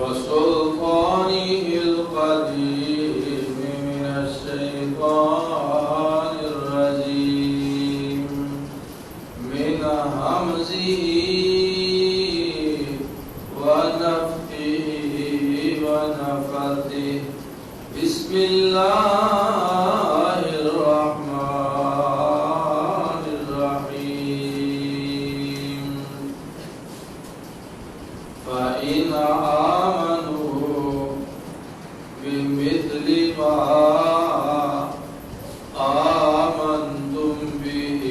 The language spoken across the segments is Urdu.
وسلطانه القديم من الشيطان الرجيم من همزه ونفخه ونفثه بسم الله الرحمن الرحيم فإن آمنوا بمثل ما آمنتم به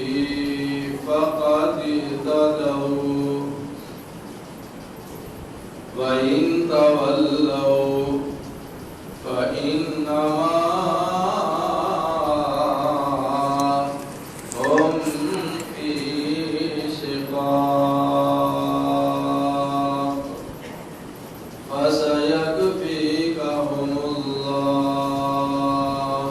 فقد اهتدوا وإن تولوا فإنما هم في شقاق فسيكفيكهم الله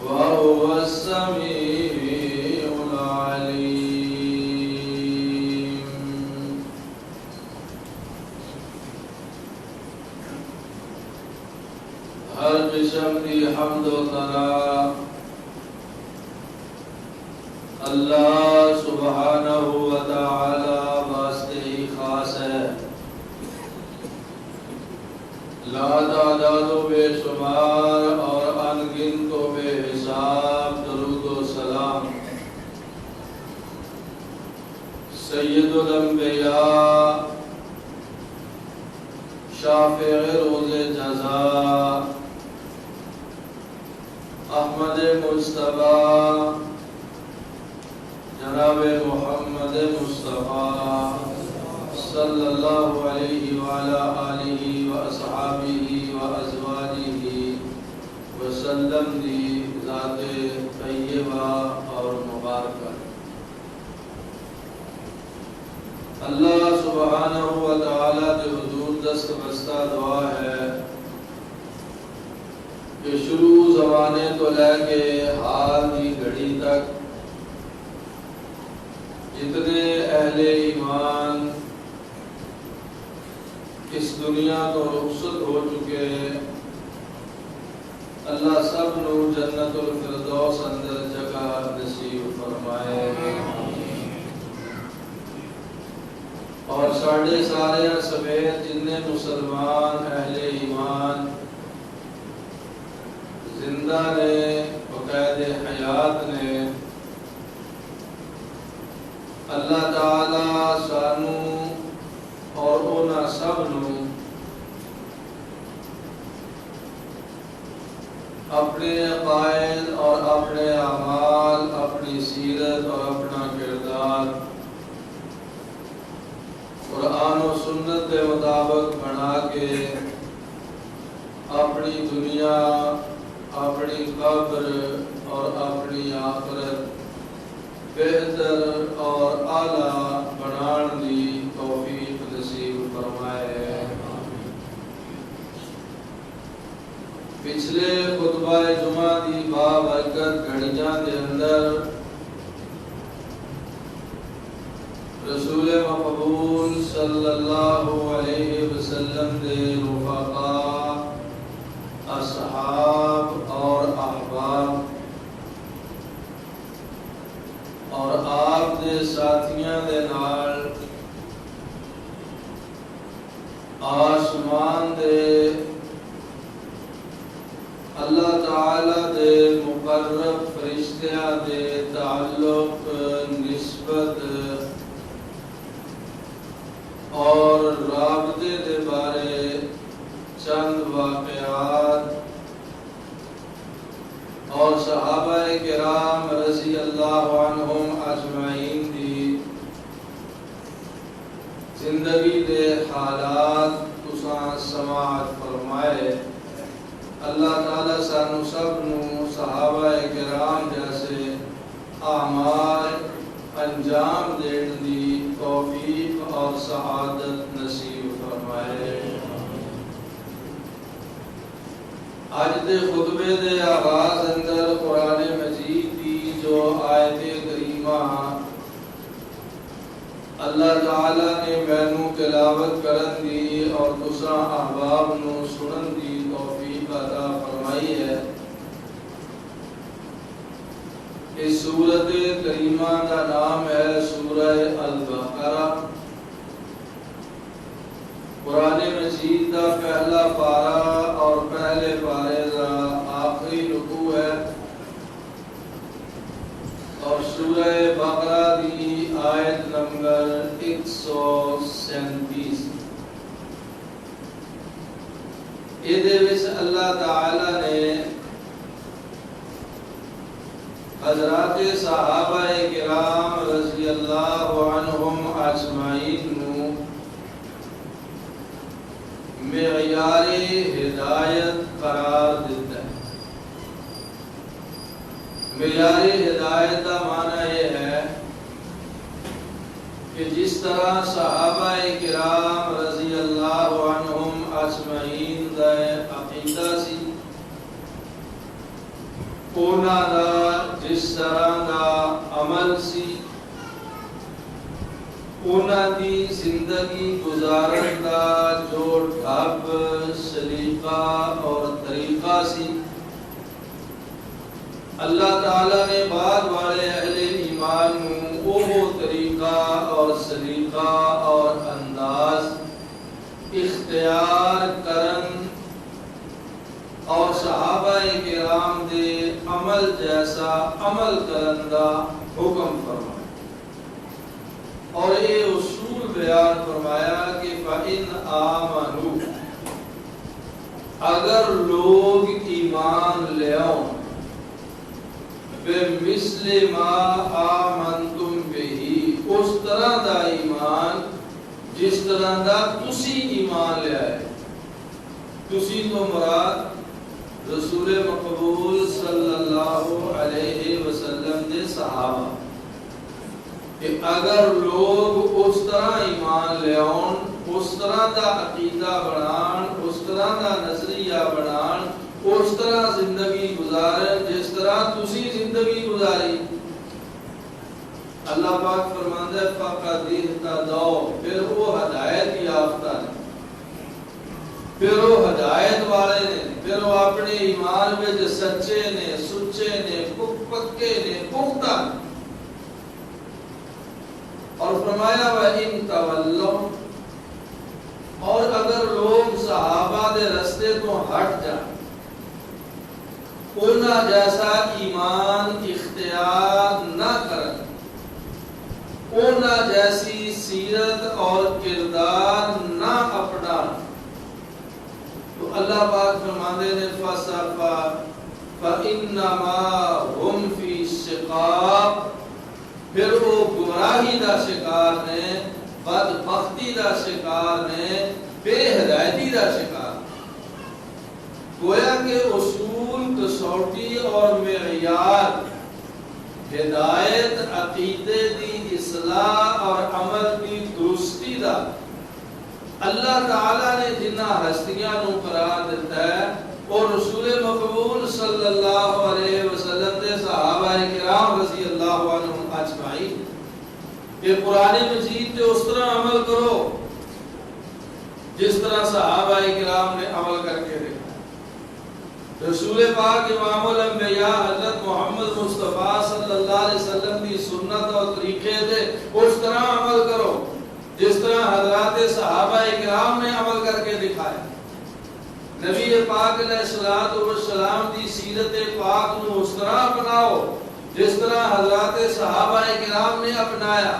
وهو السميع العليم. ہر قسم کی حمد و ثنا اللہ سبحانہ و تعالی واسطے ہی خاص ہے. لا تعداد و بے شمار اور ان گنت و بے حساب درود و سلام سید الانبیاء شافع روز جزا احمد مصطفیٰ جناب محمد مصطفیٰ صلی اللہ علیہ وعلا آلہ واصحابہ وازواجہ وسلم دی ذات طیبہ اور مبارکہ. اللہ سبحانہ و تعالی کے حضور دست بستہ دعا ہے کہ شروع زمانے تو لے کے حال دی گھڑی تک جتنے اہل ایمان اس دنیا تو رخصت ہو چکے اللہ سب نو جنت الفردوس اندر جگہ نصیب فرمائے اور ساڑھے سارے سمیت جتنے مسلمان اہل ایمان زندہ نے وقید حیات نے اللہ تعالی سانو اور اونا سب نو اپنے عقائد اور اپنے اعمال اپنی سیرت اور اپنا کردار قرآن و سنت کے مطابق بنا کے اپنی دنیا اپنی قبر اور اپنی آخرت بہتر اور اعلیٰ بنان دی توفیق نصیب فرمائے. پچھلے خطبہ جمعہ دی بابرکت گھڑیاں دے اندر رسول مقبول صلی اللہ علیہ وسلم دے رفقاء اصحاب اور احباب اور آپ دے ساتھیاں دے نال آسمان دے اللہ تعالی دے مقرب فرشتیاں دے تعلق نسبت اور رابطے دے بارے چند واقعات اور صحابہ کرام رضی اللہ عنہم اجمعین دی زندگی دے حالات تساں سماعت فرمائے. اللہ تعالیٰ سانو سب نو صحابہ کرام جیسے اعمال انجام دین دی توفیق اور سعادت نصیب فرمائے. آج دے خطبے دے آغاز اندر قرآن مجید دی جو آیت کریمہ اللہ تعالی نے مینوں تلاوت کرن دی اور تساں احباب نو سنن دی توفیق عطا فرمائی ہے۔ اس سورت کریمہ کا نام ہے سورہ البقرہ۔ قرآن مجید کا پہلا پارہ اور پہلے پارے کا آخری رکوع ہے، اور سورہ بقرہ دی آیت نمبر 137۔ یہ اللہ تعالی نے حضرات صحابہ کرام رضی اللہ عنہم اجمعین نو معیار ہدایت قرار دیتا ہے۔ معیار ہدایت کا معنی یہ ہے کہ جس طرح صحابہ کرام رضی اللہ عنہم اجمعین دا عقیدہ سی، اونا دا جس طرح دا عمل سی، اونا دی زندگی گزارن دا جو ڈھب سلیقہ اور طریقہ سی، اللہ تعالیٰ نے بعد والے اہل ایمان نو وہ طریقہ اور سلیقہ اور انداز اختیار کرن اور صحابہ کرام دے عمل جیسا عمل کرن دا حکم فرمایا، اور یہ اصول بیان فرمایا کہ فَإِنْ آمَنُوا، اگر لوگ ایمان لے آؤں، بِمِثْلِ مَا آمَنْتُمْ بِهِ، اس طرح دا ایمان جس طرح دا تسی ایمان لے آئے۔ تسی تو مراد رسول مقبول صلی اللہ علیہ وسلم دے صحابہ، کہ اگر لوگ اس طرح ایمان لے آؤں، اس طرح دا عقیدہ بنان، اس طرح دا نظریہ بنان، اس طرح زندگی گزارن جس طرح تسی زندگی گزاری، اللہ پاک فرماندہ ہے فَقَدْ اهْتَدَوْا، پھر وہ ہدایت یافتہ نے، پھر وہ ہدایت والے نے، پھر وہ اپنے ایمان میں جو سچے نے، سچے نے، پکے نے، پختہ نے۔ اور فرمایا وَإِن تَوَلَّوْا، اور اگر لوگ صحابہ دے رستے تو ہٹ جائیں، اونا جیسا ایمان اختیار نہ کریں، اونا جیسی سیرت اور کردار نہ اپنائیں، تو اللہ پاک فرماندے نے فَإِنَّمَا هُمْ فِي شِقَاقٍ، پھر وہ گمراہی دا شکار نے، بدبختی دا شکار نے، بے ہدایتی دا شکار۔ گویا کہ اصول، کسوٹی اور معیار ہدایت، عقیدے دی اصلاح اور عمل دی درستی دا اللہ تعالیٰ نے جنہ ہستیاں نو قرار دیتا ہے، اور رسول مقبول صلی اللہ علیہ وسلم دے صحابہ کرام رضی اللہ عنہم اجمعین، کہ قرآن مجید تے اس طرح عمل کرو جس طرح صحابہ کرام نے عمل کر کے دیکھا۔ رسول پاک امام الانبیاء حضرت محمد مصطفیٰ صلی اللہ علیہ وسلم کی سنت اور طریقے دے اس طرح عمل کرو جس طرح حضرات صحابہ کرام نے عمل کر کے دکھایا۔ نبی پاک علیہ السلام دی سیرت پاک نو اس طرح اپناؤ جس طرح حضرات صحابہ کرام نے اپنایا۔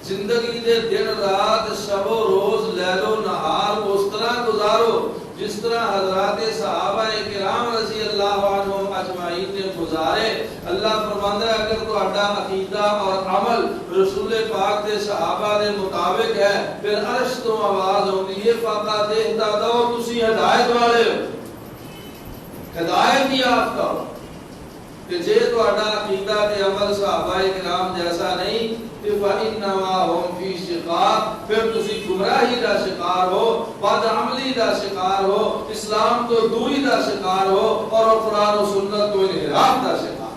زندگی دے دن رات، شب و روز، لیل و نہار اس طرح گزارو جس طرح حضرات صحابہ کرام رضی اللہ عنہم اجمعین نے گزارے۔ اللہ فرماندہ ہے اگر تو اڈا عقیدہ اور عمل رسول پاک دے صحابہ دے مطابق ہے، پھر عرش تو آواز ہوتی ہے فَقَدْ اهْتَدَوْا، تسی ہدایت والے ہو، ہدایت یافتہ ہو۔ کہ جے تو اڈا عقیدہ تے عمل صحابہ کرام جیسا نہیں، فَإِنَّمَا هُمْ فِي شِقَاقٍ، پھر تسی گمراہی دا شکار ہو، بد عملی دا شکار ہو، اسلام تو دوری دا شکار ہو، اور قرآن و سنت تو انحراف دا شکار۔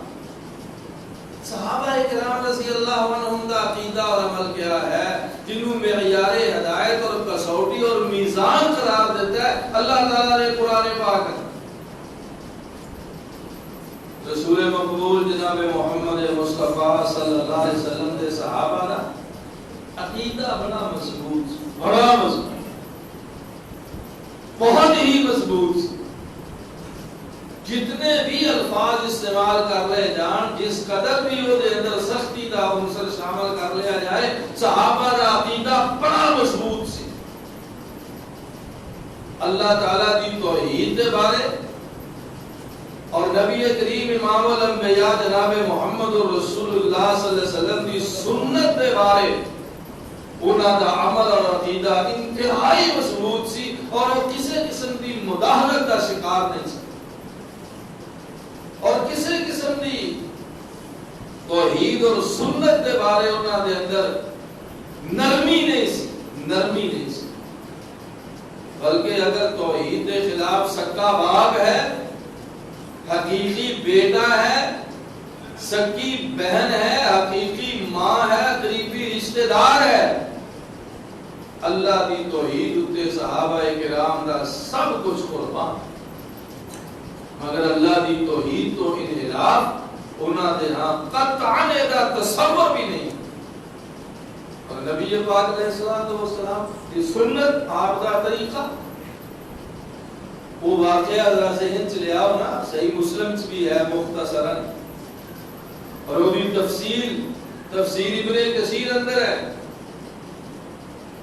صحابہ کرام رضی اللہ عنہم دا عقیدہ اور عمل کیا ہے جنہوں معیار ہدایت اور کسوٹی اور میزان قرار دیتا ہے اللہ تعالیٰ نے قرآن پاک ہے۔ رسول مقبول جناب محمد مصطفیٰ صلی اللہ علیہ وسلم دے صحابہ دا عقیدہ بڑا مضبوط، بڑا مضبوط، بہت ہی مضبوط۔ جتنے بھی الفاظ استعمال کر لے جان، جس قدر بھی وہ دے اندر سختی دا عنصر شامل کر لیا جائے، صحابہ دا عقیدہ بڑا مضبوط سی۔ اللہ تعالیٰ دی توحید دے بارے اور نبی کریم امام الانبیاء جناب محمد رسول اللہ صلی اللہ علیہ وسلم دی سنت دے بارے انہاں دا عمل اور عقیدہ انتہائی مضبوط سی، اور وہ کسی قسم دی مداہنت دا شکار نہیں سی، اور کسی قسم دی توحید اور سنت دے بارے انہاں دے اندر نرمی نہیں سی، نرمی نہیں سی، بلکہ اگر توحید کے خلاف سکا باپ ہے، حقیقی بیٹا ہے، سکی بہن ہے، حقیقی ماں ہے، قریبی رشتہ دار ہے، اللہ دی توحید اتے صحابہ کرام دا سب کچھ قربان، مگر اللہ دی توحید تو انحراف انہاں دے ہاں قطعاً دا تصور بھی نہیں۔ اور نبی پاک علیہ السلام کی سنت، آپ دا طریقہ، وہ واقعہ اللہ ذہن چ لے آؤ نا، صحیح مسلم چ بھی ہے مختصراً، اور وہ بھی تفسیر ابن کثیر اندر ہے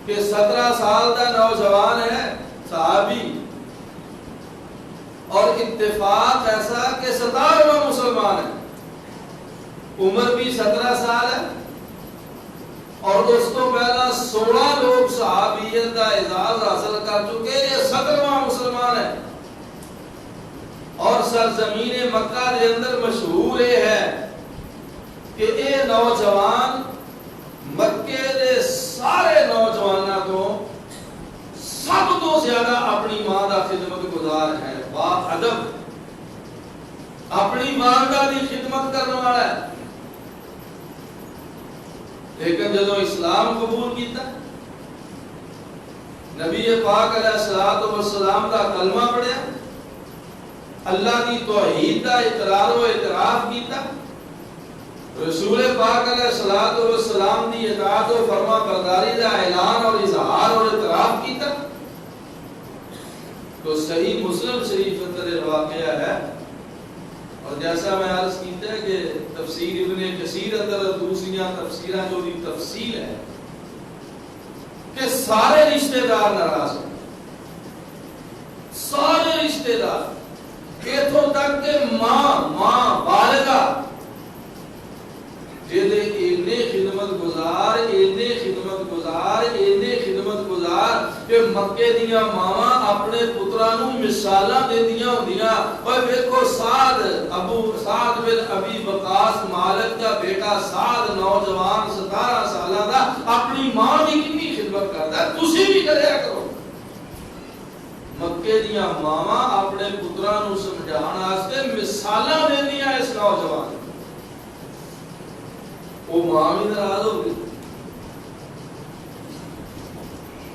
کہ 17 سال دا نوجوان ہے صحابی، اور اتفاق ایسا کہ 17واں مسلمان ہے، عمر بھی 17 سال ہے، اور اس کو پہلا 16 لوگ صحابیت کا اعزاز حاصل کر چکے، یہ 17واں مسلمان ہے، اور سرزمین مکہ کے اندر مشہور یہ ہے کہ یہ نوجوان مکے دے سارے نوجوانوں تو سب تو زیادہ اپنی ماں دا خدمت گزار ہے، با ادب اپنی ماں دا دی خدمت کرنے والا ہے، لیکن جدو اسلام قبول کیتا، نبی پاک علیہ السلام دا کلمہ پڑھیا، اللہ دی توحید دا اقرار و اعتراف کیتا، رسول پاک علیہ السلام دی اطاعت و فرما برداری دا اعلان اور اظہار اور اعتراف کیتا، تو صحیح مسلم شریف اندر واقعہ ہے، اور جیسا میں عرض کیتا ہے کہ تفسیر ابن کثیر اندر دوسریاں تفسیریں جو بھی تفصیل ہے کہ سارے رشتہ دار ناراض ہیں، سارے رشتہ دار، اتوں تک کہ ماں والدہ جیدے اینے خدمت گزار کہ مکے دیاں ماواں اپنے پترانوں مثالاں دیندیاں ہوندیاں، اور ویکھو سعد بن ابی وقاص مالک دا بیٹا سعد نوجوان 17 سالاں دا اپنی ماں دی کتنی خدمت کردا ہے، تسی بھی کریا کرو۔ مکے دیاں ماواں اپنے پترانوں سمجھاؤن واسطے مثالاں دیندیاں اس نوجوان، وہ ماں بھی ناراض ہو گئی،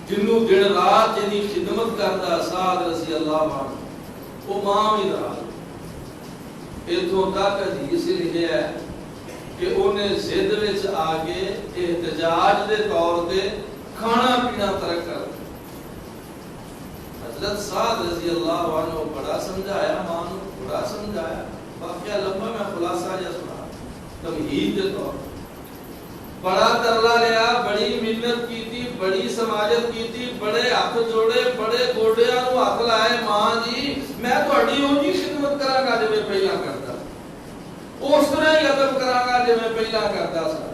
جنوں دن رات جنی خدمت کرتا سعد رضی اللہ عنہ، وہ ماں بھی ناراض ہو گئی۔ اتوں تک حدیث لکھیا ہے کہ انہیں ضد وچ آ کے احتجاج دے طور تے کھانا پینا ترک کر دیا۔ حضرت سعد رضی اللہ عنہ بڑا سمجھایا، ماں نے بڑا سمجھایا، واقعہ لمبا میں خلاصہ جا سنا تمہید دے طور بڑا ترلا لیا، بڑی محنت کی تھی، بڑی سماجت کی تھی، بڑے ہاتھ جوڑے، بڑے گوڈیاں نو ہاتھ لائے، ماں جی میں تہاڈی اونجی خدمت کراں گا جویں پہلا کردا، اس طرح ہی ادب کراں گا جویں پہلا کردا سا،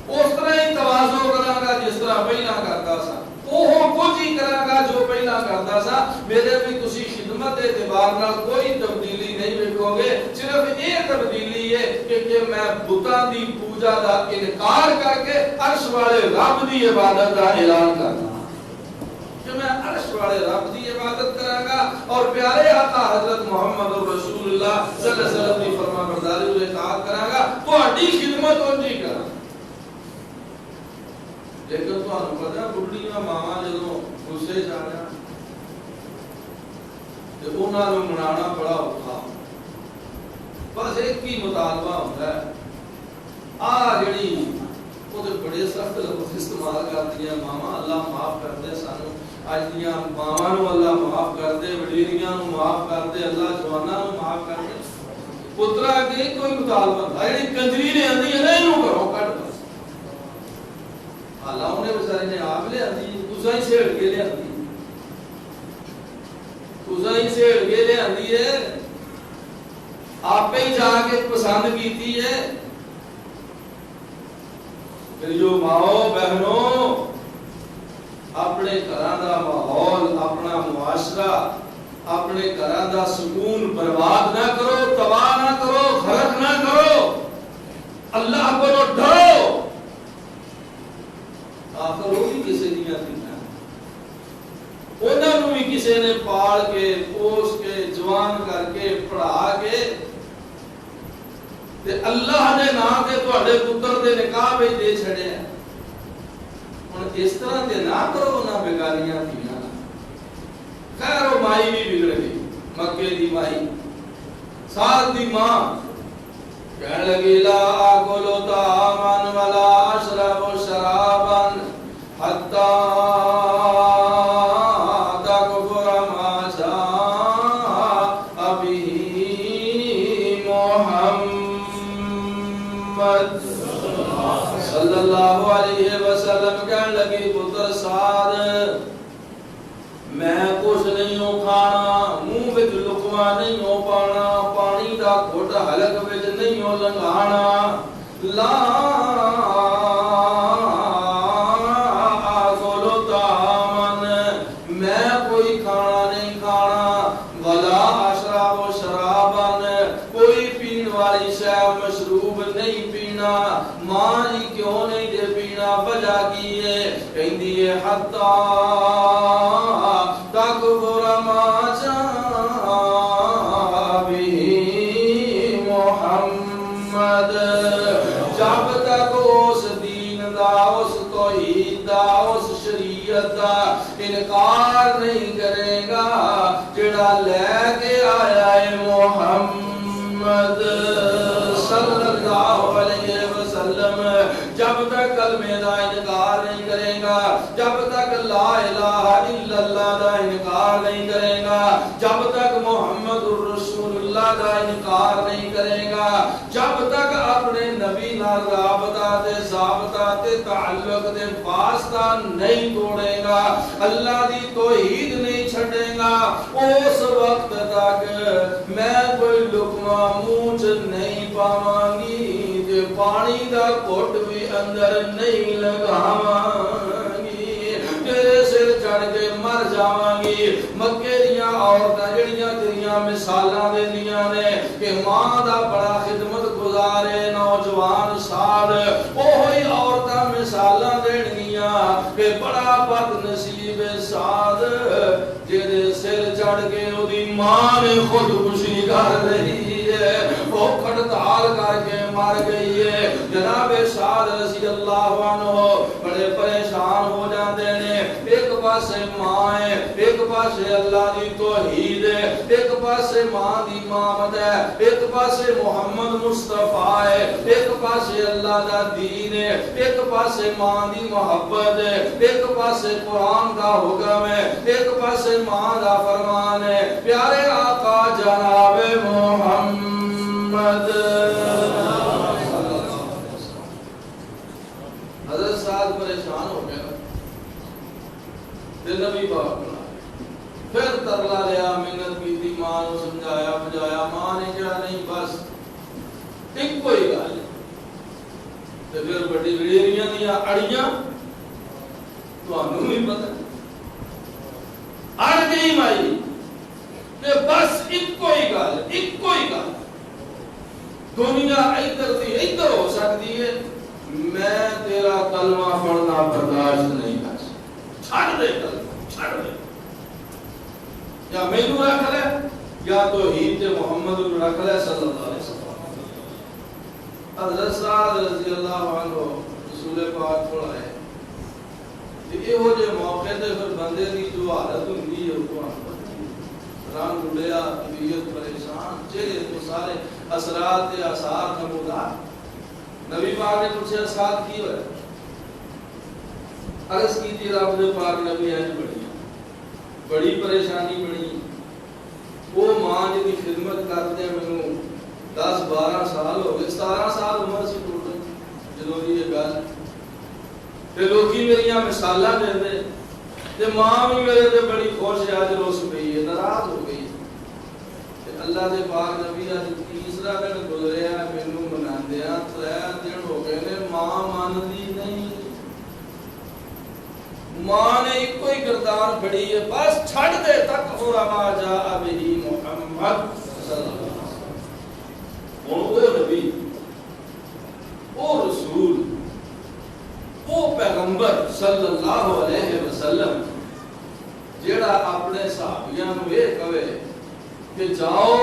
اس طرح ہی تواضع کراں گا جس طرح پہلا کردا سا، وہ کچھ ہی کراں گا جو پہلا کردا سا، میرے بھی تسی خدمت کے اعتبار نال کوئی تبدیلی نہیں ویکھو گے، صرف یہ تبدیلی ہے کہ میں بتاں دی پوجا دا انکار کر کے عرش والے رب دی عبادت دا اعلان کرنا، کہ میں عرش والے رب دی عبادت کراں گا، اور پیارے آقا حضرت محمد رسول اللہ صلی اللہ علیہ وسلم دی فرما برداری اور اطاعت کراں گا، تہاڈی خدمت اونجی کراں۔ لیکن تمہیں پتا بڑھیاں ماواں جدوں غصے چ آ جان تے انہاں نوں منانا بڑا اوکھا، بس ایک ہی مطالبہ ہوتا ہے آ جڑی وہ بڑے سخت لفظ استعمال کرتی ہیں ماواں، اللہ معاف کر دے سانو اج دیاں ماواں نوں اللہ معاف کر دے، وڈیریاں نوں معاف کر دے، اللہ جواناں نوں معاف کر دے، پترا کے کوئی مطالبہ جڑی کنجری نے آندی ہے نا اینوں کرو کٹ بس اللہ انہیں بیچارے نے آپ لے آندی تساں ہی چھیڑ کے لے آندی تساں ہی چھیڑ کے لے آندی ہے آپ ہی جا کے پسند کیتی ہے۔ پھر جو ماؤ بہنوں اپنے گھراں دا ماحول، اپنا معاشرہ، اپنے گھراں دا سکون برباد نہ کرو، تباہ نہ کرو، غرق نہ کرو، اللہ کو ڈرو۔ آخر وہ بھی کسی دیاں تھیاں، انہاں نوں بھی کسی نے پال کے پوس کے جوان کر کے پڑھا کے تے اللہ دے نام تے تواڈے پتر دے نکاح وچ دے چھڑیا۔ ہن اس طرح تے نہ کرو نہ بیگانیاں تھیاں۔ خیر وہ مائی بھی بگڑ گئی، مکے دی مائی ساتھ دی ماں کہنے لگی لا آکل طعاما ولا اشرب شرابا حتی تکفر ما جاء به محمد صلی اللہ علیہ وسلم۔ کہنے لگی پتر سعد میں کچھ نہیں ہو کھانا، منہ وچ لقمہ نہیں ہو پانا، پانی دا گھٹ حلق وچ نہیں ہو لنگھانا، لا آکل طعاما میں کوئی کھانا نہیں کھانا، ولا اشرب شرابا کوئی پین والی شے مشروب نہیں پینا۔ ماں جی کیوں نہیں دے پینا؟ وجہ کی ہے؟ کہندی ہے حتی تکفر ما جاء به محمد، جب تک اس دین دا، اس توحید دا، اس شریعت دا انکار نہیں کرے گا جڑا لے کے آیا ہے محمد صلی اللہ علیہ وسلم، جب تک کلمے دا انکار نہیں کرے گا، جب تک لا الہ الا اللہ دا انکار نہیں کرے گا، جب تک محمد الرسول اللہ دا انکار نہیں کرے گا، جب تک اپنے نبی نال رابطہ تے ضابطہ تے تعلق تے واسطہ نہیں توڑے گا، اللہ دی توحید نہیں چھڑے گا، اس وقت تک میں کوئی لقمہ منہ چ نہیں پاواں گی تے پانی دا گھٹ بھی اندر نہیں لگاواں گی، تیرے سر چڑھ کے مر جاواں گی۔ مکے دیاں عورتاں جڑیاں تیریاں مثالاں دیندیاں نے کہ ماں دا بڑا خدمت گزار ہے نوجوان سال، اوہی عورتاں مثالاں دینگیاں کہ بڑا بد نصیب سعد جدے سر چڑھ کے اودی ماں نے خودکشی کر رہی ہے، وہ ہڑتال کر کے مر گئی ہے۔ جناب سعد رضی اللہ عنہ بڑے پریشان ہو جاتے ہیں، ایک پاسے ماں ہے، ایک پاسے اللہ دی توحید ہے، ایک پاسے ماں دی امامت ہے، ایک پاسے محمد مصطفیٰ ہے، ایک پاسے اللہ دا دین ہے، ایک پاسے ماں دی محبت ہے، ایک پاسے قرآن دا حکم ہے، ایک پاسے ماں دا فرمان ہے، پیارے آقا جناب محمد۔ حضرت سعد پریشان ہو گیا، پھر نبی پاک بنا پھر ترلا لیا، محنت کی تھی، ماں نے سمجھایا بجایا، ماں نے کہا نہیں بس ایک کوئی گل، تو پھر بڑی وڈیریاں دیاں اڑیاں تانوں بھی پتہ اڑ گئی مائی کہ بس ایک کوئی گل، دنیا ادھر دی ادھر ہو سکتی ہے، میں تیرا کلمہ پڑھنا برداشت نہیں کر سکتا، چھڑ دے کلمہ، چھڑ دے، یا مینوں رکھ لے یا توحید محمد رکھ لے صلی اللہ علیہ وسلم۔ حضرت سعد رضی اللہ عنہ رسول پاک کو آئے، یہ ہو جے موقع تے پھر بندے دی جو حالت ہوندی ہے وہ رنگ اڑیا، طبیعت پریشان، چہرے تو سارے اثرات تے آثار نمودار۔ نبی پاک نے پوچھا اثرات کی ہوئے؟ عرض کی تھی رب دے پاک نبی ہے بڑی پریشانی بڑی، وہ ماں جی کی خدمت کرتے مینوں 10-12 سال ہو گئے، 17 سال عمر سی ٹوٹل جدوں دی یہ گل تے لوکی میریاں مثالاں دے دے تے ماں بھی میرے تے بڑی خوش ہے، اج روس گئی ہے، ناراض ہو گئی تے اللہ دے پاک نبی اج تیسرا دن گزریا مینوں مناندیاں 3 دن ہو گئے نے، ماں مانتی نہیں، ماں نے ایک کوئی گردان پھڑی ہے، بس چھڑ دے تک ہو رما جا ابھی محمد صلی اللہ علیہ وسلم۔ وہ نبی، وہ رسول، وہ پیغمبر صلی اللہ علیہ وسلم جیڑا اپنے صحابیاں نو یہ کہے کہ جاؤ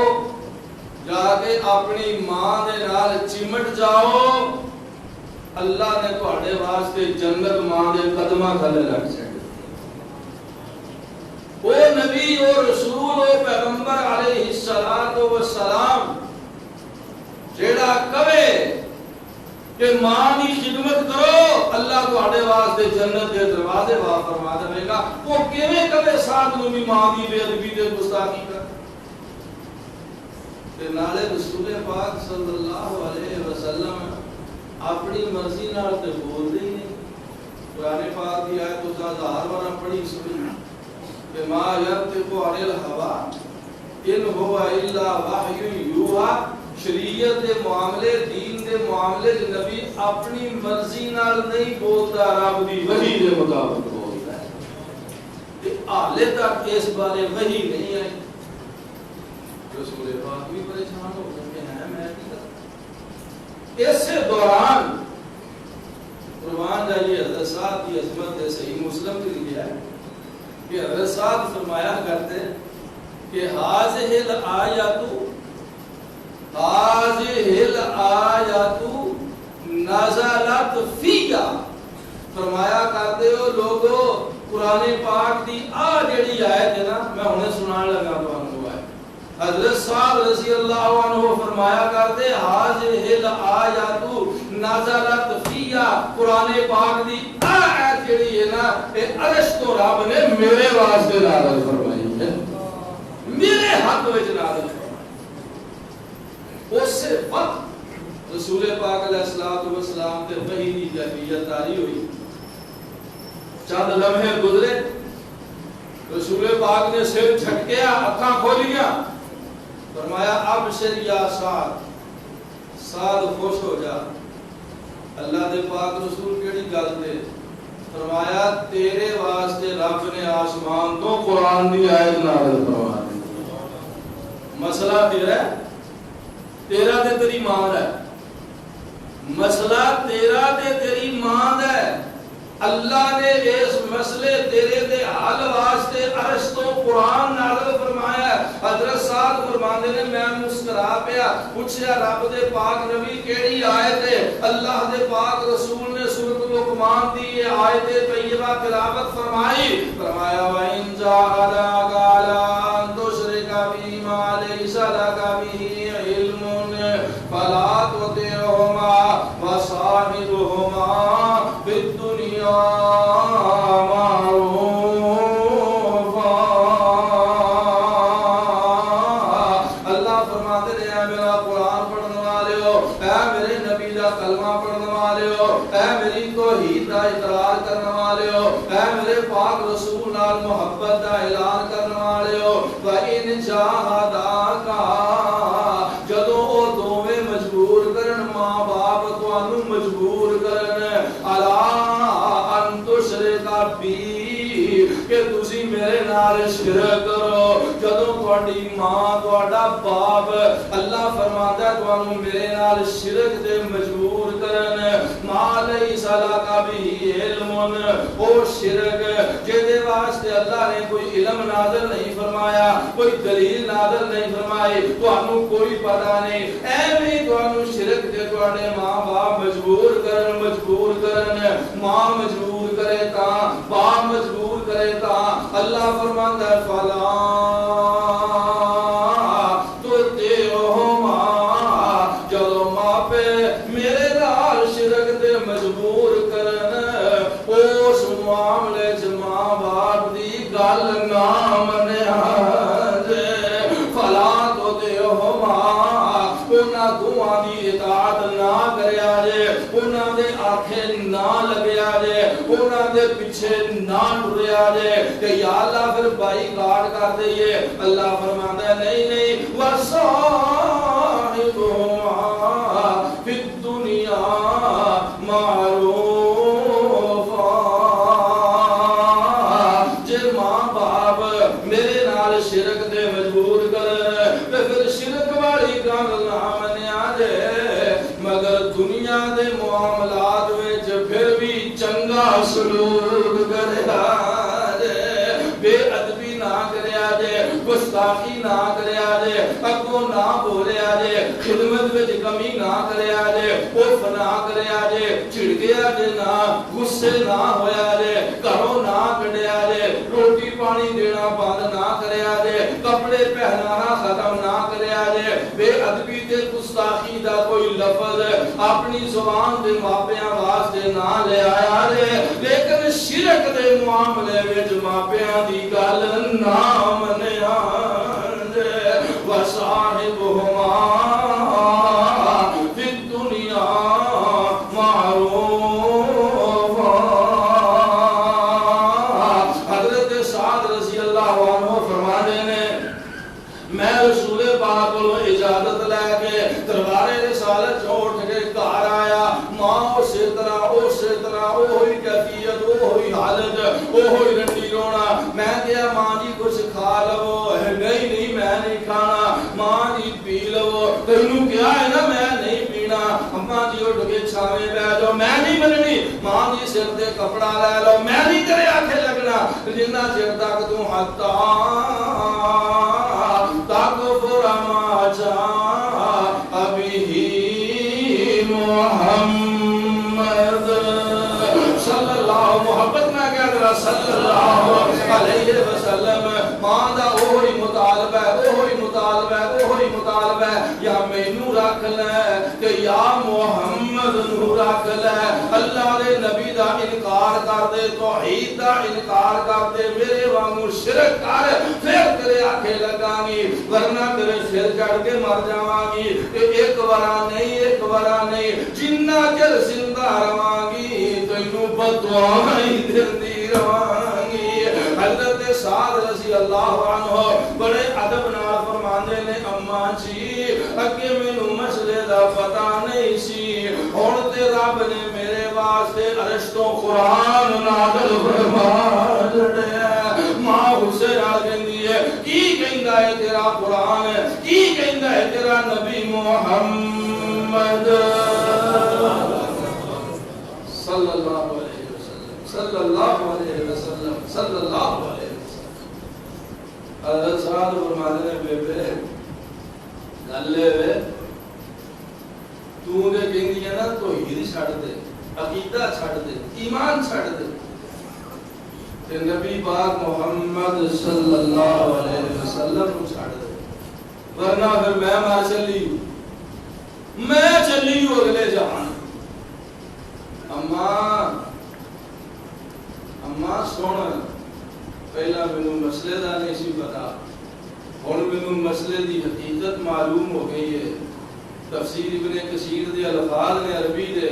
جا کے اپنی ماں دے نال چمٹ جاؤ، اللہ نے تواڈے واسطے جنت ماں دے قدماں تھلے رکھ چھڈی۔ وہ نبی، وہ رسول، وہ پیغمبر علیہ الصلوۃ والسلام جیڑا کہے کہ ماں کی خدمت کرو، اللہ تواڈے واسطے جنت کے دروازے وا فرما دے گا، وہ کیویں کہے ساتھ نو بھی ماں دی بے ادبی تے گستاخی کر تے نالے رسول پاک صلی اللہ علیہ وسلم اپنی مرضی نال تے بول دے نہیں۔ قرآن پاک دی آیت تو 1000 بار پڑھی سنی کہ ما ینطق عن الهوى ان هو الا وحی یوحی، شریعت دے معاملے، دین دے معاملے نبی اپنی مرضی نال نہیں بولتا، رب دی وحی دے مطابق بولتا ہے تے حالے تک اس بارے وحی نہیں آئی۔ رسول پاک بھی پریشان ہو گئے ہیں میں کی کروں۔ اس دوران قربان جائیے حضرت صاحب کی عظمت ہے، صحیح مسلم کی لکھا ہے کہ حضرت صاحب فرمایا کرتے کہ حاذہ الآیات نزلت فیہ، فرمایا کرتے ہو لوگو قرآن پاک دی آ جڑی آیت ہے نا، میں انہیں سنان لگا تو انہوں ہے حضرت صاحب رضی اللہ عنہ فرمایا کرتے حاذہ الآیات نزلت فیہ، قرآن پاک دی آ آیت جڑی ہے نا یہ عرش تو رب نے میرے واسطے نازل فرمائی ہے، میرے حق وچ نازل فرمائی۔ اس وقت رسول پاک علیہ السلام تے وحی دی کیفیت جاری ہوئی، چند لمحے گزرے، رسول پاک نے سر جھٹکیا، آنکھاں کھولیاں، فرمایا ابشر یا سعد، سعد خوش ہو جا۔ اللہ دے پاک رسول کیڑی گل دے؟ فرمایا تیرے واسطے رب نے آسمان تو قرآن دی آیت نازل فرما دی، مسئلہ تیرا ہے، تیرا تے تیری ماں دا ہے، مسئلہ تیرا تے تیری ماں دا ہے، اللہ نے اس مسئلے تیرے دے حل واسطے عرش تو قرآن نازل فرمایا ہے۔ حضرت صاحب فرماندے نے میں مسکرا پیا، پوچھیا رب دے پاک نبی کیڑی آیت ہے؟ اللہ دے پاک رسول نے سورۃ لقمان دی یہ آیت طیبہ تلاوت فرمائی، فرمایا وَإِن جَاهَدَاكَ عَلَىٰ أَن تُشْرِكَ بِي مَا لَيْسَ لَكَ بِهِ عِلْمٌ فَلَا تُطِعْهُمَا وَصَاحِبْهُمَا فِي الدُّنْيَا معروفا۔ اللہ فرماتے ہیں اے میرا قرآن پڑھنے والے ہو، اے میرے نبی دا کلمہ پڑھنے والے ہو، اے میری توحید دا اقرار کرنے والے ہو، اے میرے پاک رسول نال محبت دا اعلان کرنے والے ہو، وَإِن جَاهَدَاكَ جدوں او دوویں مجبور کرن، ماں باپ تانوں مجبور کرن، کہ تسی میرے نال شرک کرو، جدوں تہاڈی ماں تہاڈا باپ اللہ فرماتا ہے تانوں میرے نال شرک تے مجبور کرن، ما لیس لک بہ علم، او شرک جدے واسطے اللہ نے کوئی علم نازل نہیں فرمایا، کوئی دلیل نازل نہیں فرمائی، تانوں کوئی پتہ نہیں، ایویں تانوں شرک تے تہاڈے ماں باپ مجبور کرن، ماں مجبور کرے تا با مجبور کرے تا اللہ فرماندا ہے فلا تو تیرہما جدو ماں پہ میرے نال شرک دے مجبور کرن اس معاملے چ ماں باپ دی گل نہ منیا جے فلا تو تیرہما انہاں دوہاں دی اطاعت نہ کریا جے انہاں دے آکھے نہ لگیا جے انہاں دے پیچھے نہ ٹریا جے کہ یا اللہ پھر بائی کاٹ کر دئیے اللہ فرماتا ہے نہیں نہیں وصاحبہما فی الدنیا معروفا جے ماں باپ میرے نال شرک دے مجبور کرے پھر شرک والی گل نہ منیا جے مگر دنیا دے معاملات وچ پھر بھی چنگا سلوک کریا جے بے ادبی نہ کریا جے گستاخی نہ کریا جے اگوں نہ بولیا جے خدمت وچ کمی نہ کریا جے اف نہ کریا جے چڑکیا جے نہ غصے نہ ہویا جے گھروں نہ کڈیا جے روٹی پانی دینا بند نہ کریا جے کپڑے پہنانا ختم نہ کریا جے بے ادبی تے گستاخی دا کوئی لفظ اپنی زبان دے ماپیاں واسطے نہ لے آیا جے لیکن شرک دے معاملے وچ ماپیاں دی گل نہ منیا جے وصاحبہما فی الدنیا معروفا حضرت سعد رضی اللہ عنہ فرماتے ہیں میں رسول پاک کو اجازت لے کے دربار رسالت چھوڑ کے گھر آیا ماں اسی طرح وہی کیفیت وہی حالت وہی رنڈی رونا میں کہا ماں جی کچھ کھا لو نہیں میں نہیں کھانا ماں جی پی لو تینوں کیا ہے نا میں نہیں پینا اماں جی اٹھ کے چھاویں بیٹھ جاؤ میں نہیں مننی ماں جی سر تے کپڑا لے لو میں نہیں تیرے آکھے لگنا جنہ چر تک تو حتا تکفر ما جاء به محمد صلی اللہ محبت میں کہہ رہا صلی اللہ علیہ وسلم ماں دا وہی مطالبہ ہے یا مینوں رکھ لے کہ یا محمد نو رکھ لے اللہ دے نبی دا انکار کر دے توحید دا انکار کر دے میرے وانگو شرک کر پھر تیرے آنکھیں لگاں گی ورنہ تیرے سر چڑھ کے مر جاواں گی کہ ایک بارا نہیں جنہ چر زندہ رواں گی تینوں بددعاواں ہی دیندی رواں گی حضرت سعد رضی اللہ عنہ بڑے ادب نال فرماندے نے اماں جی اگے مینوں مسئلے دا پتہ نہیں سی ہن تے رب نے میرے واسطے عرش تو قرآن نازل فرما چھڑیا ماں حسین آ کہندی ہے کی کہندا ہے تیرا قرآن کی کہندا ہے تیرا نبی محمد صلی اللہ علیہ وسلم حضرت سعد فرماتے ہیں بے گلے وے تو دے کہندی ہے نا توحید چھڑ دے عقیدہ چھڑ دے ایمان چھڑ دے تے نبی پاک محمد صلی اللہ علیہ وسلم کو چھڑ دے ورنہ پھر میں مار چلی ہوں اگلے جہان اماں سن پہلا مینوں مسئلے دا نہیں سی پتا ہن مینوں مسئلے دی حقیقت معلوم ہو گئی ہے تفسیر ابن کثیر دے الفاظ نے عربی دے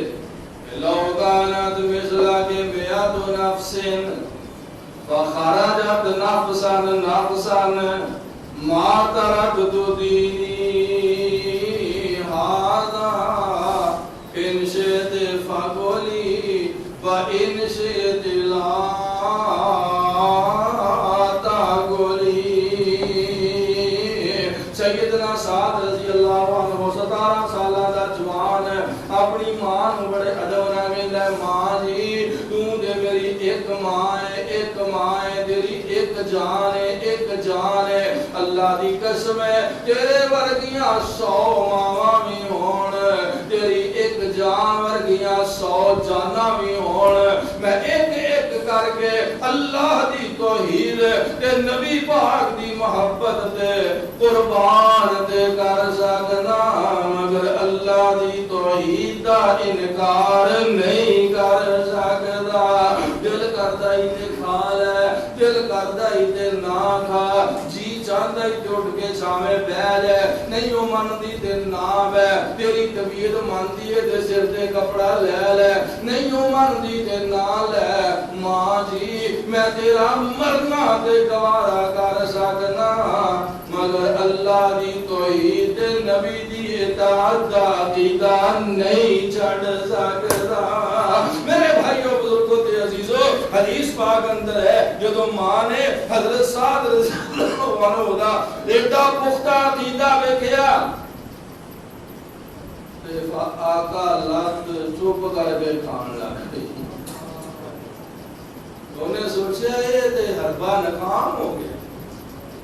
لو کانت مثلا کے بیات نفس فخرجت نفسا ما ترکت دینی هذا ان شئت فقولی وان شئت لا سیدنا سعد رضی اللہ عنہ 17 سالہ دا جوان اپنی ماں نوں بڑے ادب نال کہندا ہے ماں جی تو دے میری ایک ماں ہے تیری ایک جان ہے اللہ دی قسم ہے تیرے ورگیاں 100 ماواں وی ہون تیری ایک جان ورگیاں 100 جاناں وی ہون میں ایک کر کے اللہ دی توحید تے نبی پاک دی محبت تے قربان تے کر سکنا مگر اللہ دی توحید دا انکار نہیں کر سکدا دل کردا ہی تے کھا لے دل کردا ہی تے نہ کھا جی چاہتا ہی تے اٹھ کے چھاویں بیٹھ جائے نہیں او مندی تے نہ بے تیری طبیعت مندی ہے تے سر تے کپڑا لے لے نہیں او مندی تے نہ لے ماں جی میں تیرا مرنا تے گوارا کر سکنا مگر اللہ دی توحید تے نبی دی اطاعت دا عقیدہ نہیں چھڈ سکدا میرے بھائیو بزرگوں تے عزیزو حدیث پاک اندر ہے جدو ماں نے حضرت سعد رضی اللہ عنہ دا ایڈا پختہ عقیدہ ویکھیا تے آقا لات چپ کر کے کھان لگ گئی انہیں سوچا یہ تے حربہ ناکام ہو گیا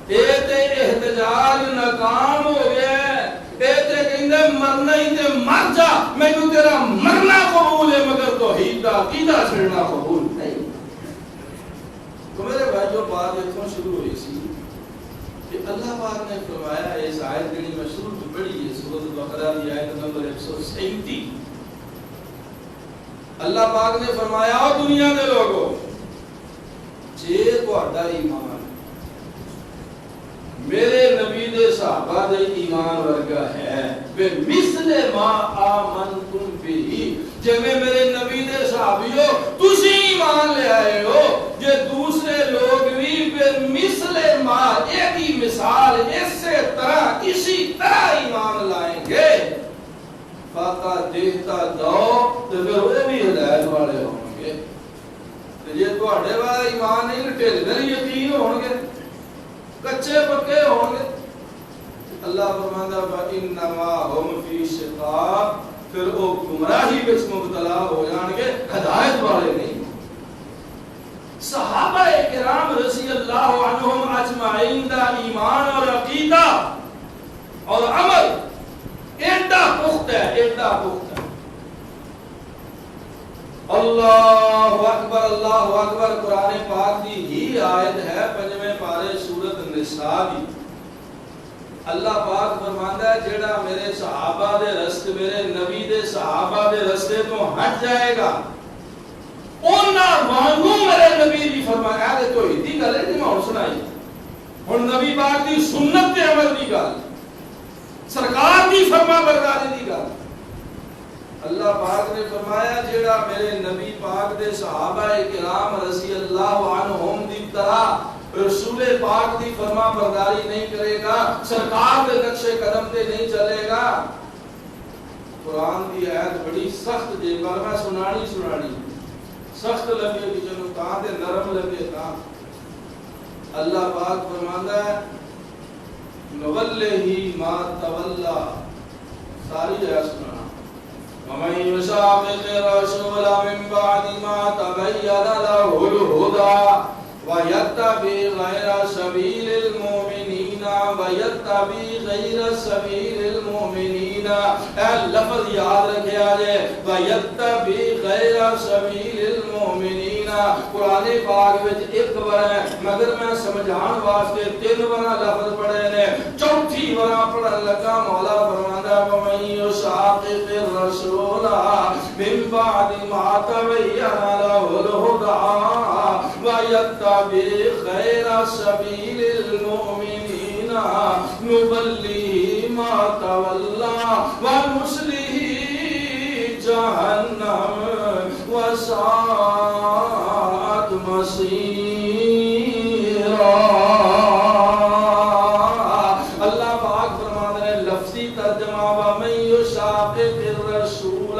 یہ تے احتجاج ناکام ہو گیا اے تے کہندے مرنا ہی تے مر جا مینوں تیرا مرنا قبول ہے مگر توحید دا عقیدہ چھڑنا قبول نہیں تو میرے بھائیو بات اتنا شروع ہوئی سی کہ اللہ پاک نے فرمایا اس آیت کی مشہور جو بڑی ہے سورۃ البقرہ کی آیت نمبر 137 اللہ پاک نے فرمایا او دنیا دے لوگوں جے تہاڈا ایمان میرے نبی دے صحابہ دے ایمان ورگا ہے بے مثل ما آمنتم بھی جے میرے نبی دے صحابیو تسی ایمان لے آئے ہو جے دوسرے لوگ بھی بے مثل ما ایک ہی مثال اسی طرح ایمان لائیں گے فاقہ دیتا دو تو پھر وہ بھی ہدایت والے ہوں گے یہ تو اڑے والا ایمان نہیں ٹھل نہیں یقین ہوں گے کچے پکے ہوں گے اللہ فرماندا فَإِنَّمَا هُمْ فِي شِقَاقٍ پھر وہ گمراہی وچ مبتلا ہو جان گے ہدایت والے نہیں صحابہ کرام رضی اللہ عنہم اجمعین دا ایمان اور عقیدہ اور عمل ایڈا پختہ ہے ایڈا پختہ ہے اللہ اکبر قرآن پاک دی ہی آیت ہے پنجویں پارے سورۃ النساء دی اللہ پاک فرماندا ہے جیڑا میرے صحابہ دے رستے میرے نبی دے صحابہ دے رستے تو ہٹ جائے گا اونا وانگو میرے نبی دی فرمایا ہے تو ہی دی گل ہے کہ میں ہن سنائی ہن نبی پاک دی سنت تے عمل دی گل سرکار دی فرما برداری دی گل اللہ پاک نے فرمایا جیڑا میرے نبی پاک دے صحابہ کرام رضی اللہ عنہم دی طرح رسول پاک دی فرما برداری نہیں کرے گا سرکار دے نقش قدم تے نہیں چلے گا قرآن دی آیت بڑی سخت جے پر میں سنانی سخت لگے کہ جنوں تاں تے نرم لگے تاں اللہ پاک فرماندا ہے نولہی ما تولا ساری آیت سنانا وَمَن يُشَاقِقِ الرَّسُولَ مِن بَعْدِ مَا تَبَيَّنَ لَهُ الْهُدَى وَيَتَّبِعْ غَيْرَ سَبِيلِ الْمُؤْمِنِينَ اے لفظ یاد رکھیا جائے وَيَتَّبِعْ غَيْرَ سَبِيلِ الْمُؤْمِنِينَ قرآن پاک وچ ایک بار ہے مگر میں سمجھان واسطے 3 بار لفظ پڑھے نے چوتھی بار پڑھن لگا مولا فرماندا وَمَن يُشَاقِقِ الرَّسُولَ مِن بَعْدِ مَا تَبَيَّنَ لَهُ الْهُدَى وَيَتَّبِعْ غَيْرَ سَبِيلِ الْمُؤْمِنِينَ نُوَلِّهِ مَا تَوَلَّى وَنُصْلِهِ جَهَنَّمَ وَسَاءَتْ مَصِيرًا اللہ پاک فرماتے ہیں لفظی ترجمہ وَمَن يُشَاقِقِ الرَّسُولَ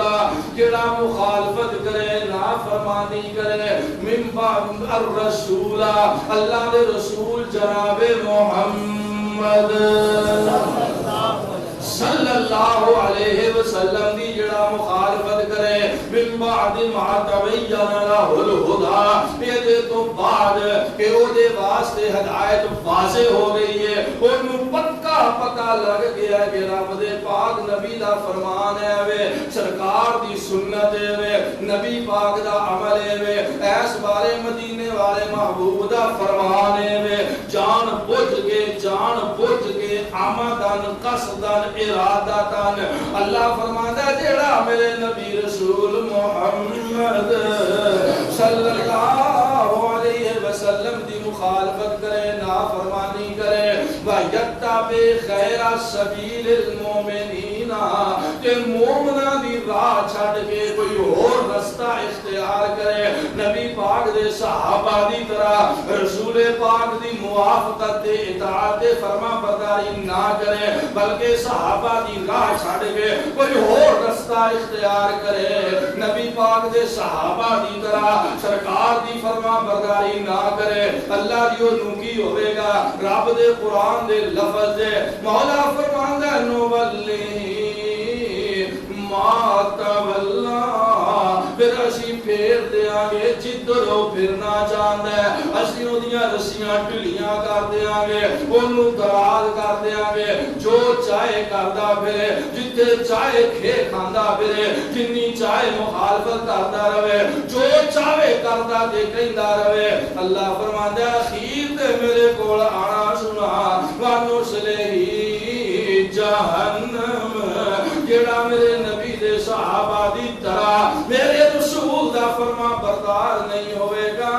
جڑا مخالفت کرے نافرمانی کرے من بعد الرسول اللہ دے رسول جناب محمد صلی اللہ علیہ وسلم دی جڑا مخالفت کرے من بعد ما تبین لہ الہدی یہ تو بعد کہ او دے واسطے ہدایت واضح ہو گئی ہے انہوں پکا پتہ لگ گیا کہ رب دے پاک نبی دا فرمان ہے وے سرکار دی سنت ہے وے نبی پاک دا عمل ہے وے ایس بارے مدینے والے محبوب دا فرمان ہے وے جان بوجھ کے آمدن قصدن ارادتن اللہ فرماتا ہے جیڑا میرے نبی رسول محمد صلی اللہ علیہ وسلم دی مخالفت کرے نافرمانی کرے وَيَتَّبِعْ خَيْرَ سَبِيلِ الْمُؤْمِنِينَ کہ مومنہ دی راہ چھڑ کے کوئی اور رستہ اختیار کرے نبی پاک دے صحابہ دی طرح رسول پاک دی موافقت اطاعت فرما برداری نہ کرے بلکہ صحابہ دی راہ چھڑ کے کوئی اور رستہ اختیار کرے نبی پاک دے صحابہ دی طرح سرکار دی فرما برداری نہ کرے اللہ دیو نوکی ہوئے گا رب دے قرآن دے لفظ دے مولا فرماندہ نولی ما تولا پھر اسی پھیر دیا گے جدرو پھرنا چاہتا ہے اسی اودیاں رسیاں ٹلیاں کر دیا گے انہوں دراز کر دیا گے جو چاہے کردہ پھرے جتے چاہے کھے کھاندہ پھرے جنی چاہے مخالفت کردہ روے جو چاہے کردہ دیکھندہ روے اللہ فرماندہ اخیر تے میرے کول آنا سنا وانو سلہی جہنم جیڑا میرے نبی دے صحابہ دی طرح میرے رسول دا فرما بردار نہیں ہوئے گا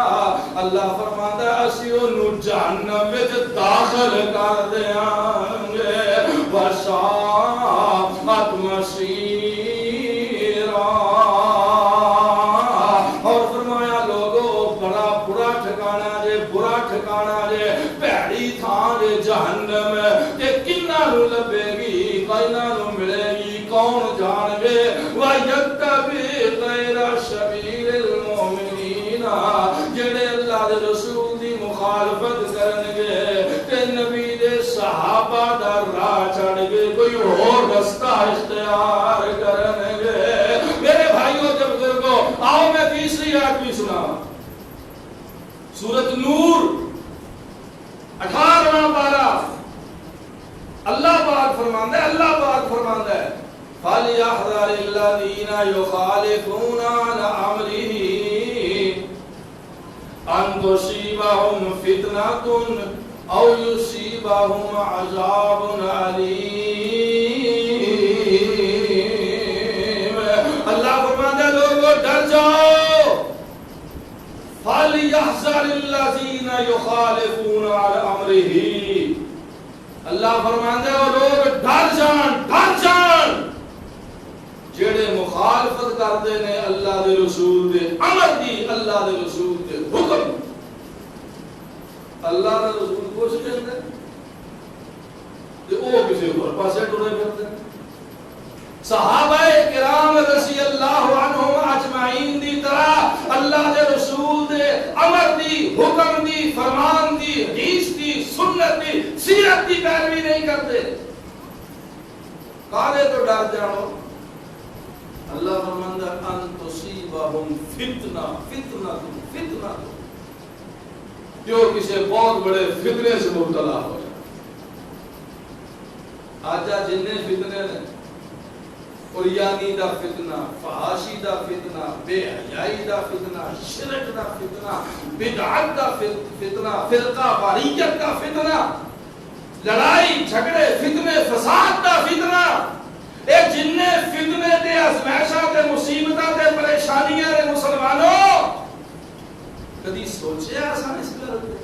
اللہ فرماندہ اسی انہوں جہنم میں داخل کر دیاں گے وَسَاءَتْ مَصِيرًا اور فرمایا لوگو بڑا برا ٹھکانہ جے پیڑی تھان جے جہنم کہ کنہ نو لبے گی کائنہ نو ملے گی کون جان گے وَيَتَّبِعْ غَيْرَ سَبِيلِ الْمُؤْمِنِينَ جڑے اللہ دے رسول دی مخالفت کرنگے تے نبی دے صحابہ دا راہ چھڑ گے کوئی اور رستہ اختیار کرنگے میرے بھائیوں تے بزرگوں آؤ میں تیسری آیت بھی سنا سورۃ نور 18واں پارہ اللہ پاک فرماندہ ہے فَلْيَحْذَرِ الَّذِينَ يُخَالِفُونَ عَنْ أَمْرِهِ أَن تُصِيبَهُمْ فِتْنَةٌ أَوْ يُصِيبَهُمْ عَذَابٌ أَلِيمٌ اللہ فرماتا ہے لوگوں ڈر جاؤ فَلْيَحْذَرِ الَّذِينَ يُخَالِفُونَ عَنْ أَمْرِهِ اللہ فرماتا ہے وہ لوگ ڈر جان جڑے مخالفت کردے نے اللہ دے رسول دے امر دی اللہ دے رسول دے حکم اللہ دے رسول کو سکتے تے او کسی اور پاسے ٹرے پھرتے صحابہ کرام رضی اللہ عنہم اجمعین دی طرح اللہ دے رسول دے امر دی حکم دی فرمان دی حدیث دی سنت دی سیرت دی پیروی نہیں کرتے کالے تو ڈر جانو اللہ فرماندہ ان تصیبہم فتنہ جو کسی بہت بڑے فتنے سے مبتلا ہو جائے آجا جنہیں فتنے نے قریانی دا فتنہ فحاشی دا فتنہ بے حیائی دا فتنہ شرک دا فتنہ بدعت دا فتنہ فرقہ واریت دا فتنہ لڑائی جھگڑے فتنے فساد دا فتنہ اے جننے فتنے دے ازمائشاں دے مصیبتاں دے پریشانیاں دے مسلمانوں کدی سوچے آسان اس میں رکھتے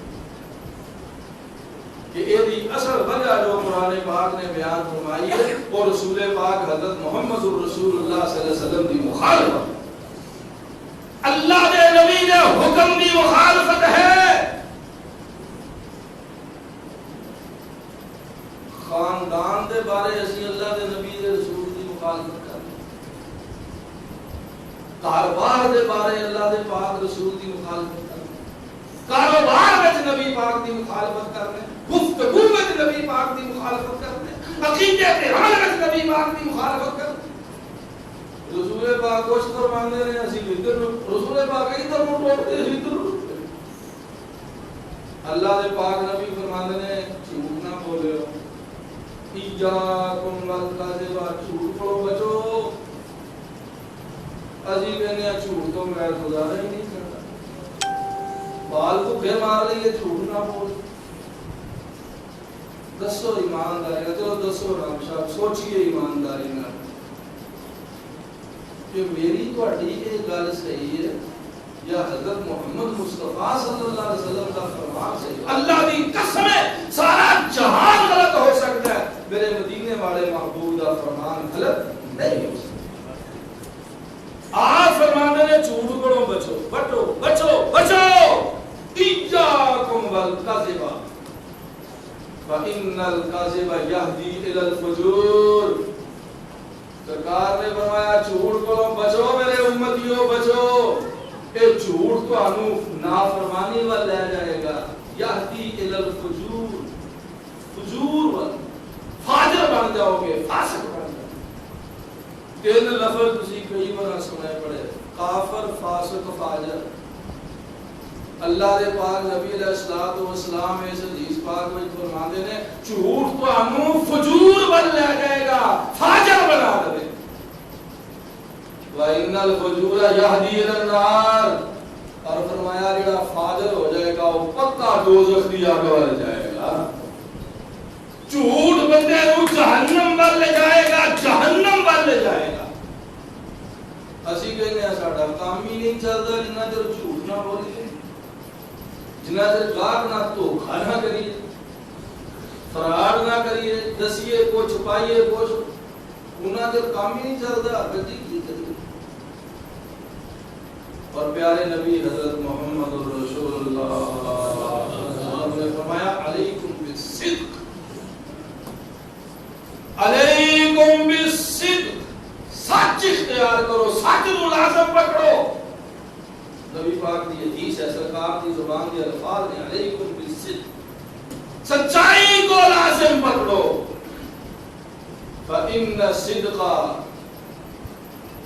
کہ اے دی اصل وجہ جو قرآن پاک نے بیان فرمائی ہے اور رسول پاک حضرت محمد رسول اللہ صلی اللہ علیہ وسلم دی مخالفت اللہ دے نبی دے حکم دی مخالفت ہے خاندان دے بارے اسی اللہ دے نبی دے رسول دی مخالفت کرتے کاروبار دے بارے اللہ دے پاک رسول دی مخالفت کرتے کاروبار میں نبی پاک دی مخالفت کرتے گفتگو میں نبی پاک دی مخالفت کرتے عقیدے کے حال میں نبی پاک دی مخالفت کرتے رسول پاک کچھ فرماندے نے اسی ادھر رسول پاک ادھر منہ ٹوٹتے اسی ادھر اللہ دے پاک نبی فرماندے نے جھوٹ نہ بولے ایاکم والکذب، جھوٹ کو بچو. اسی کہنے ہیں جھوٹ تو میں گزارا ہی نہیں کرتا. بال کو پھر مار لئیے جھوٹ نہ بول. دسو ایمانداری نہ، چلو دسو رام صاحب سوچئے ایمانداری نہ کہ میری تہاڈی یہ گل صحیح ہے یا حضرت محمد مصطفیٰ صلی اللہ علیہ وسلم کا فرمان صحیح؟ اللہ کی قسم ہے سارا جہان غلط ہو سکتا ہے، میرے مدینے والے محبوب کا فرمان غلط نہیں ہو سکتا. آپ فرماتے ہیں جھوٹ کو بچو بچو بچو بچو. ایاکم والکذب فإن الکذب یہدی الی الفجور. سرکار نے فرمایا جھوٹ کو بچو میرے امتیوں بچو، کہ جھوٹ تو انو نافرمانی وال لے جائے گا. یہدی الی الفجور، فجور وال، فاجر بن جاؤ گے، فاسق بن جاؤ گے. تین لفظ تسی کئی بار سنے پڑے، کافر، فاسق، فاجر. اللہ دے پاک نبی علیہ الصلوۃ والسلام اس حدیث پاک میں فرماتے ہیں جھوٹ تو انو فجور بن لے جائے گا، فاجر بنا دے. وَإِنَّ الْفُجُورَ يَهْدِي إِلَى النَّارِ، اور فرمایا جڑا فاجر ہو جائے گا وہ پکا دوزخ دی آگ وال جائے گا. جھوٹ بندے کو جہنم وال لے جائے گا، جہنم وال لے جائے گا. اسی کہنے ہیں ساڈا کام ہی نہیں چلدا جنہ چر جھوٹ نہ بولیے، جنہ چر گاہک نہ دھوکھا نہ کریے، فراڈ نہ کریے، دسیے کو چھپائیے کچھ، انہاں چر کام ہی نہیں چلدا. گدی کی کریے. اور پیارے نبی حضرت محمد رسول اللہ صلی اللہ علیہ وسلم نے فرمایا علیکم بالصدق، علیکم بالصدق، سچ اختیار کرو، سچ کو لازم پکڑو. نبی پاک کی حدیث ہے، سرکار کی زبان کے الفاظ ہیں علیکم بالصدق، سچائی کو لازم پکڑو. فإن الصدق،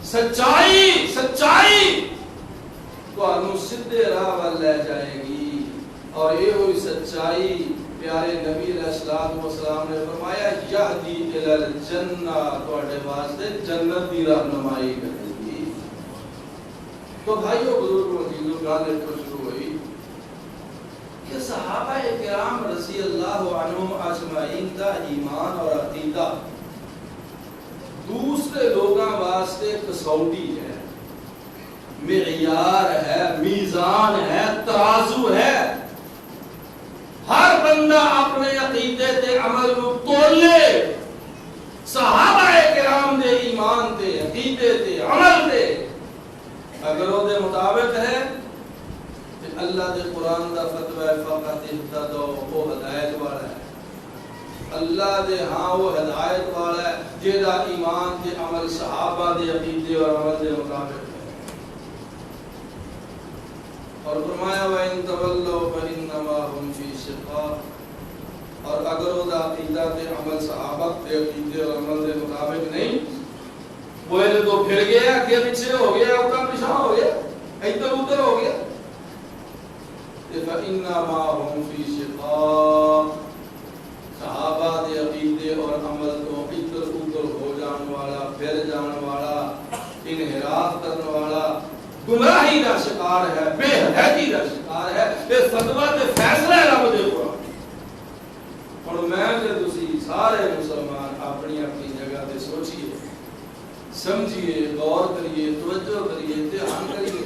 سچائی تو انو سدھے راہ وال لے جائے گی. اور یہ ہوئی سچائی پیارے نبی علیہ الصلوۃ والسلام نے فرمایا یہدی الی الجنہ، تواڈے واسطے جنت دی رہنمائی کرے گی. تو بھائیو بزرگو عزیزو، گل ایتھوں شروع ہوئی کہ صحابہ کرام رضی اللہ عنہم اجمعین کا ایمان اور عقیدہ دوسرے لوگاں واسطے کسوٹی ہے، معیار ہے، میزان ہے، ترازو ہے. ہر بندہ اپنے عقیدے تے عمل کو تولے. صحابہ کرام دے ایمان تے، عقیدے تے، عمل تے اگر وہ دے مطابق ہے کہ اللہ دے قرآن دا فتوی فقط اهتدوا، وہ ہدایت والا ہے. اللہ دے ہاں وہ ہدایت والا ہے جیڑا ایمان تے عمل صحابہ دے عقیدے اور عمل دے مطابق ہے. اور فرمایا وَإِن تَوَلَّوْا فَإِنَّمَا هُمْ فِي شِقَاقٍ، اور اگر وہ دا عقیدہ تے عمل صحابہ دے عقیدے اور عمل دے مطابق نہیں، وہ تو پھر گیا، اگے پیچھے ہو گیا، اوپر پیچھے ہو گیا، ادھر ادھر ہو گیا. فَإِنَّمَا هُمْ فِي شِقَاقٍ، صحابہ دے عقیدے اور عمل تو ادھر ادھر ہو جان والا، پھر جان والا، انحراف کرنے والا، گمراہی کا شکار ہے، بے حیائی کا شکار ہے. یہ فتویٰ تے فیصلہ رب دے قرآن. اور میں تے تسی سارے مسلمان اپنی اپنی جگہ تے سوچئے، سمجھیے، غور کریے، توجہ کریے، دھیان کریے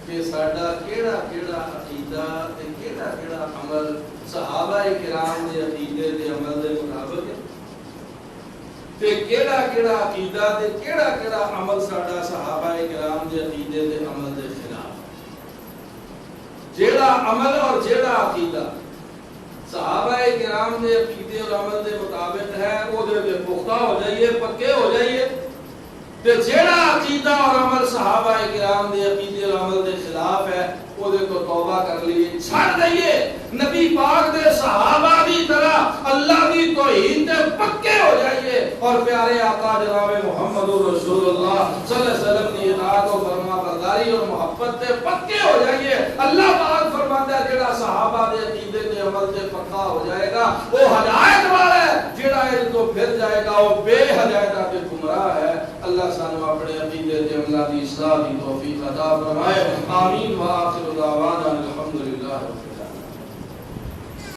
کہ ساڈا کیڑا کیڑا عقیدہ تے کیڑا کیڑا عمل صحابہ کرام دے عقیدے تے عمل دے مطابق ہے، تے کیڑا کیڑا عقیدہ تے کیڑا کیڑا عمل ساڈا صحابہ کرام دے عقیدے تے عمل دے خلاف. جیڑا عمل اور جیڑا عقیدہ صحابہ کرام دے عقیدے اور عمل دے مطابق ہے، وہ دے پختہ ہو جائیے، پکے ہو جائیے. تے جیڑا عقیدہ اور عمل صحابہ کرام دے عقیدے اور عمل دے خلاف ہے، وہ دے تو توبہ کر لیے، چھڑ دئیے. نبی پاک دے صحابہ دی طرح اللہ دی توحید تے پکے ہو جائیے، اور پیارے آقا جناب محمد رسول اللہ صلی اللہ علیہ وسلم کی اطاعت و فرما برداری اور محبت تے پکے ہو جائیے. اللہ پاک فرماتا ہے جڑا صحابہ دے عقیدے تے عمل تے پکا ہو جائے گا وہ ہدایت والا ہے. جڑا ہدایت تو پھر جائے گا وہ بے ہدایت تے گمراہ ہے. اللہ سانو اپنے عقیدے تے عمل دی اصلاح دی توفیق عطا فرمائے. آمین. وآخر دعوانا الحمدللہ.